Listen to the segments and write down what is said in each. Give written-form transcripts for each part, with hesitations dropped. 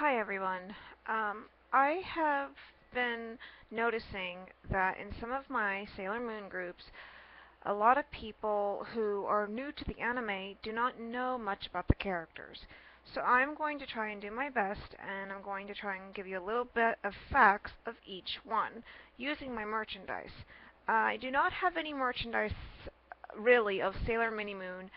Hi everyone. I have been noticing that in some of my Sailor Moon groups, a lot of people who are new to the anime do not know much about the characters. So I'm going to try and do my best, and I'm going to try and give you a little bit of facts of each one using my merchandise. I do not have any merchandise really of Sailor Mini Moon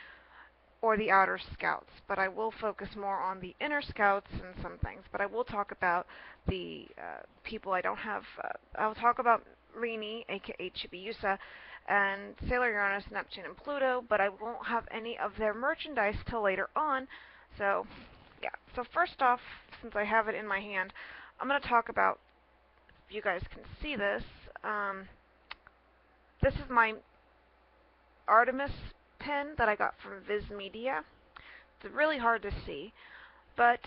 or the outer scouts, but I will focus more on the inner scouts and some things. But I will talk about the people I don't have. I'll talk about Rini, aka Chibiusa, and Sailor Uranus, Neptune, and Pluto, but I won't have any of their merchandise till later on. So, yeah. So first off, since I have it in my hand, I'm going to talk about, if you guys can see this, this is my Artemis pin that I got from Viz Media. It's really hard to see, but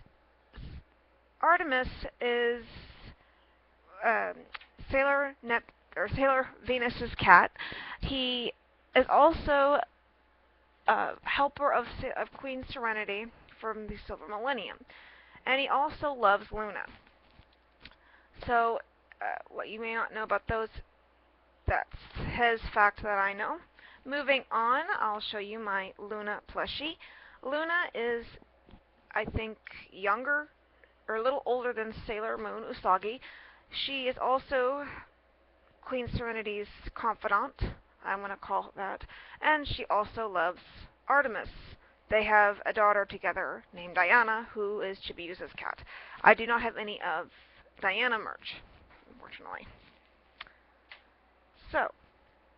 Artemis is um, Sailor Venus's cat. He is also a helper of Queen Serenity from the Silver Millennium, and he also loves Luna. So, what you may not know about those, that's his fact that I know. Moving on, I'll show you my Luna plushie. Luna is, I think, younger or a little older than Sailor Moon Usagi. She is also Queen Serenity's confidant, I'm going to call that, and she also loves Artemis. They have a daughter together named Diana, who is Chibiusa's cat. I do not have any of Diana merch, unfortunately. So,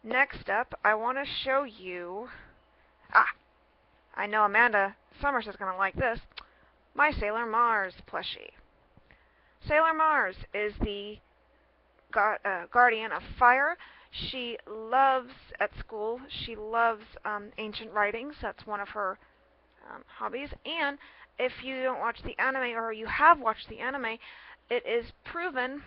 next up, I want to show you... I know Amanda Summers is going to like this. My Sailor Mars plushie. Sailor Mars is the guardian of fire. She loves, at school, she loves ancient writings. That's one of her hobbies. And if you don't watch the anime, or you have watched the anime, it is proven,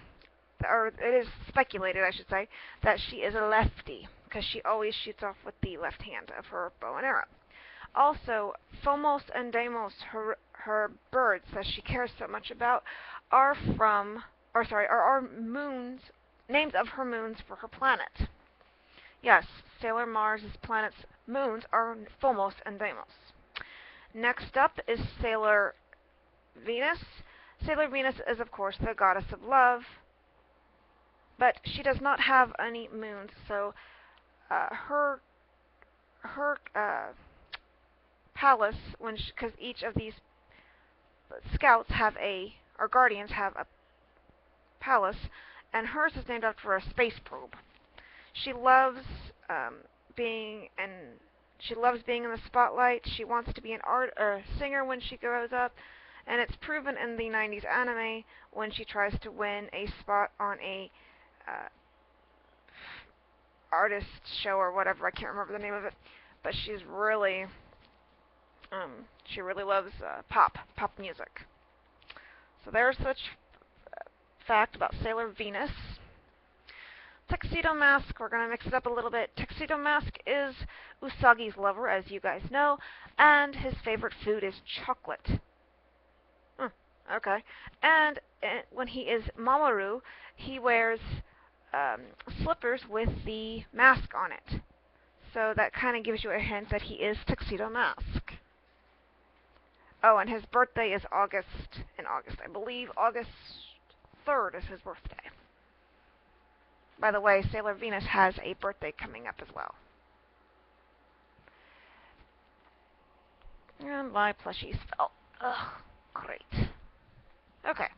or it is speculated, I should say, that she is a lefty, because she always shoots off with the left hand of her bow and arrow. Also, Phomos and Deimos, her birds that she cares so much about, are moons, names of her moons for her planet. Yes, Sailor Mars' planet's moons are Phomos and Deimos. Next up is Sailor Venus. Sailor Venus is, of course, the goddess of love, but she does not have any moons, so her palace, because each of these scouts have or guardians have a palace, and hers is named after a space probe. She loves being in the spotlight. She wants to be a singer when she grows up, and it's proven in the 90s anime when she tries to win a spot on a artist show or whatever. I can't remember the name of it, but she really loves pop music. So there's such fact about Sailor Venus. Tuxedo Mask, we're going to mix it up a little bit. Tuxedo Mask is Usagi's lover, as you guys know, and his favorite food is chocolate. Okay. And when he is Mamoru, he wears slippers with the mask on it. So that kind of gives you a hint that he is Tuxedo Mask. Oh, and his birthday is in August. I believe August 3rd is his birthday. By the way, Sailor Venus has a birthday coming up as well. And my plushies fell. Ugh, great. Okay,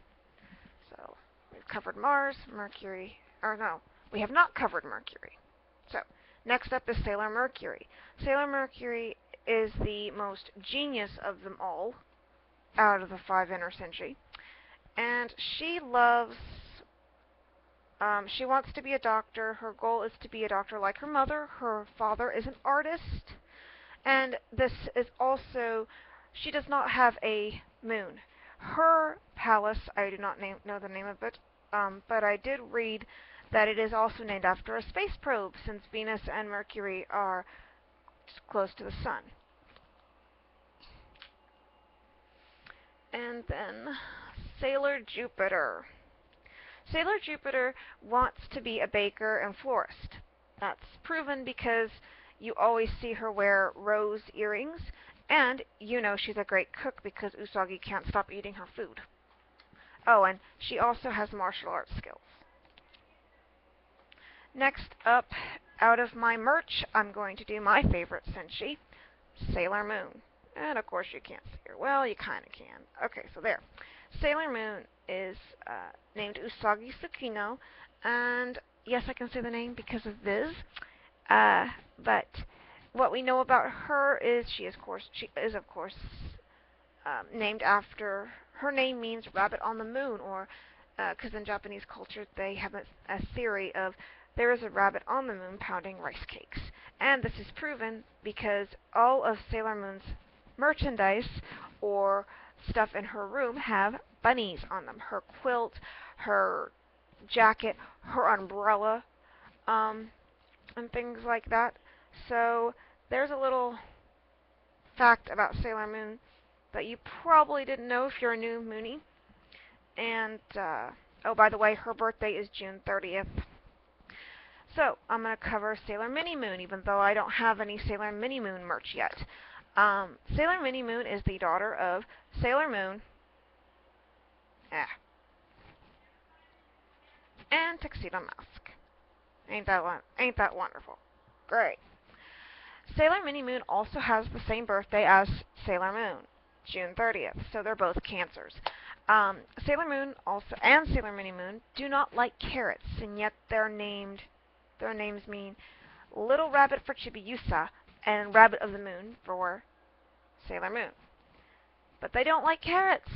so we've covered Mars, Mercury, or no, we have not covered Mercury. So, next up is Sailor Mercury. Sailor Mercury is the most genius of them all, out of the 5 inner senshi, and she wants to be a doctor. Her goal is to be a doctor like her mother. Her father is an artist, and this is also, she does not have a moon. Her palace, I do not know the name of it, but I did read that it is also named after a space probe, since Venus and Mercury are close to the sun. And then Sailor Jupiter. Sailor Jupiter wants to be a baker and florist. That's proven because you always see her wear rose earrings, and you know she's a great cook because Usagi can't stop eating her food. Oh, and she also has martial arts skills. Next up, out of my merch, I'm going to do my favorite senshi, Sailor Moon. And of course you can't see her. Well, you kind of can. Okay, so there. Sailor Moon is named Usagi Tsukino, and yes, I can say the name because of Viz. But what we know about her is she is of course named after her name means rabbit on the moon, or because in Japanese culture they have a theory of there is a rabbit on the moon pounding rice cakes, and this is proven because all of Sailor Moon's merchandise or stuff in her room have bunnies on them. Her quilt, her jacket, her umbrella, and things like that. So there's a little fact about Sailor Moon that you probably didn't know if you're a new Moonie. And, oh, by the way, her birthday is June 30th. So, I'm going to cover Sailor Mini Moon, even though I don't have any Sailor Mini Moon merch yet. Sailor Mini Moon is the daughter of Sailor Moon and Tuxedo Mask. Ain't that wonderful? Great. Sailor Mini Moon also has the same birthday as Sailor Moon, June 30th, so they're both Cancers. Sailor Moon also and Sailor Mini Moon do not like carrots, and yet their names mean Little Rabbit for Chibiusa and Rabbit of the Moon for Sailor Moon. But they don't like carrots.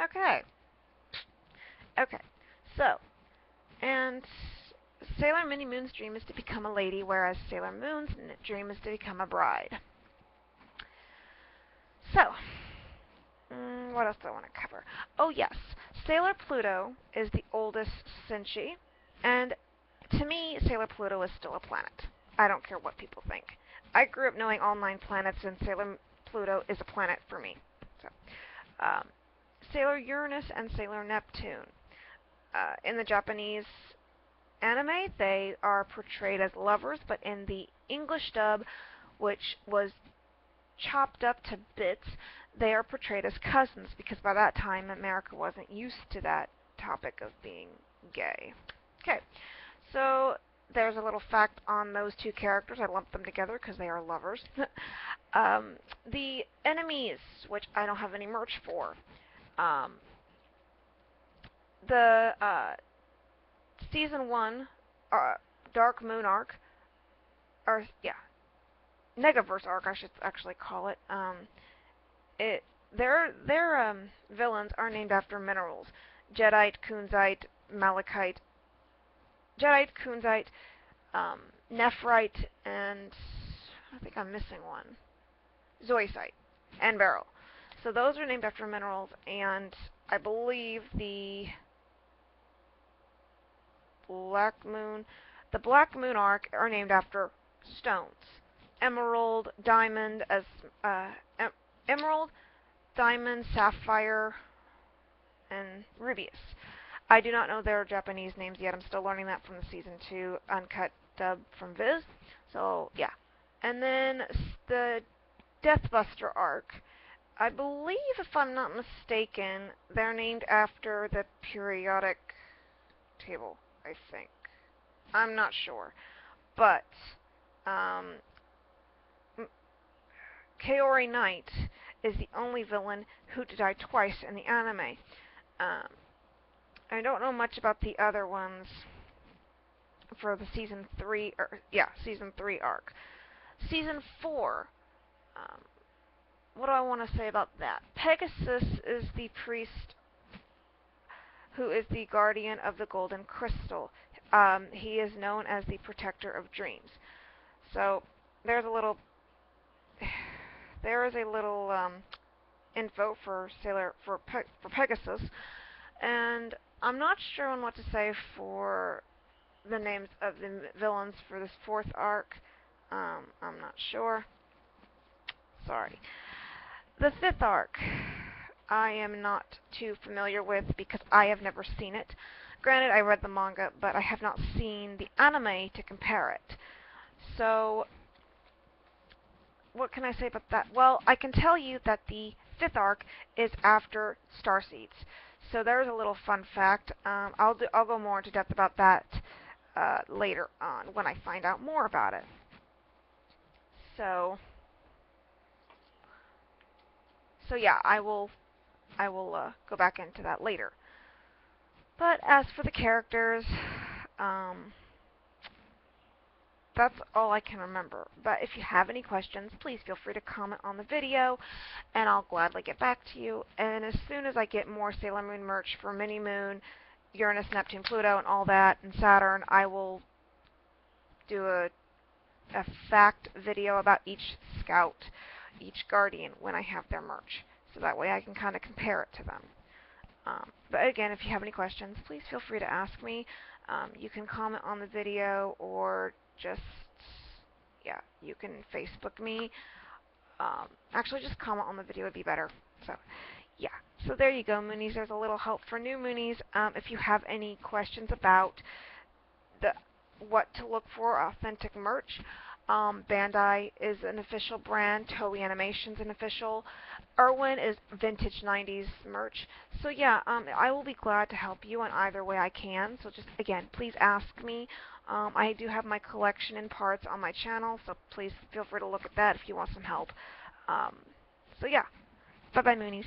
Okay. So, and Sailor Mini Moon's dream is to become a lady, whereas Sailor Moon's dream is to become a bride. So, what else do I want to cover? Oh yes, Sailor Pluto is the oldest senshi, and to me, Sailor Pluto is still a planet. I don't care what people think. I grew up knowing all 9 planets, and Sailor Pluto is a planet for me. So, Sailor Uranus and Sailor Neptune. In the Japanese anime, they are portrayed as lovers, but in the English dub, which was chopped up to bits, they are portrayed as cousins, because by that time America wasn't used to that topic of being gay. Okay, so there's a little fact on those 2 characters. I lumped them together because they are lovers. The enemies, which I don't have any merch for, the Season 1 Dark Moon arc, or yeah, Negaverse arc I should actually call it, their villains are named after minerals. Jadeite, Kunzite, Malachite, Jadeite, Kunzite, Nephrite, and I think I'm missing one. Zoisite and Beryl. So those are named after minerals, and I believe the Black Moon arc are named after stones. Emerald, diamond, emerald, diamond, sapphire, and rubius. I do not know their Japanese names yet. I'm still learning that from the Season 2 uncut dub from Viz. So, yeah. And then the Deathbuster arc. I believe, if I'm not mistaken, they're named after the periodic table, I think. I'm not sure. But, Kaori Knight is the only villain who died twice in the anime. I don't know much about the other ones for the Season 3 arc. Season 4, what do I want to say about that? Pegasus is the priest who is the guardian of the Golden Crystal. He is known as the protector of dreams. So, there is a little info for Pegasus, and I'm not sure on what to say for the names of the villains for this 4th arc. I'm not sure. Sorry. The 5th arc. I am not too familiar with because I have never seen it. Granted, I read the manga, but I have not seen the anime to compare it. So, what can I say about that? Well, I can tell you that the fifth arc is after Starseeds. So there's a little fun fact. I'll go more into depth about that later on when I find out more about it. So, yeah, I will go back into that later. But as for the characters, um, that's all I can remember. But if you have any questions, please feel free to comment on the video, and I'll gladly get back to you. And as soon as I get more Sailor Moon merch for Mini Moon, Uranus, Neptune, Pluto, and all that, and Saturn, I will do a fact video about each scout, each guardian, when I have their merch. So that way I can kind of compare it to them. But again, if you have any questions, please feel free to ask me. You can comment on the video or just, yeah, you can Facebook me. Actually, just comment on the video would be better. So, yeah. So there you go, Moonies. There's a little help for new Moonies. If you have any questions about what to look for authentic merch, Bandai is an official brand. Toei Animation's an official. Irwin is vintage 90s merch. So yeah, I will be glad to help you in either way I can. So just, again, please ask me. I do have my collection in parts on my channel, so please feel free to look at that if you want some help. So yeah, bye-bye, Moonies.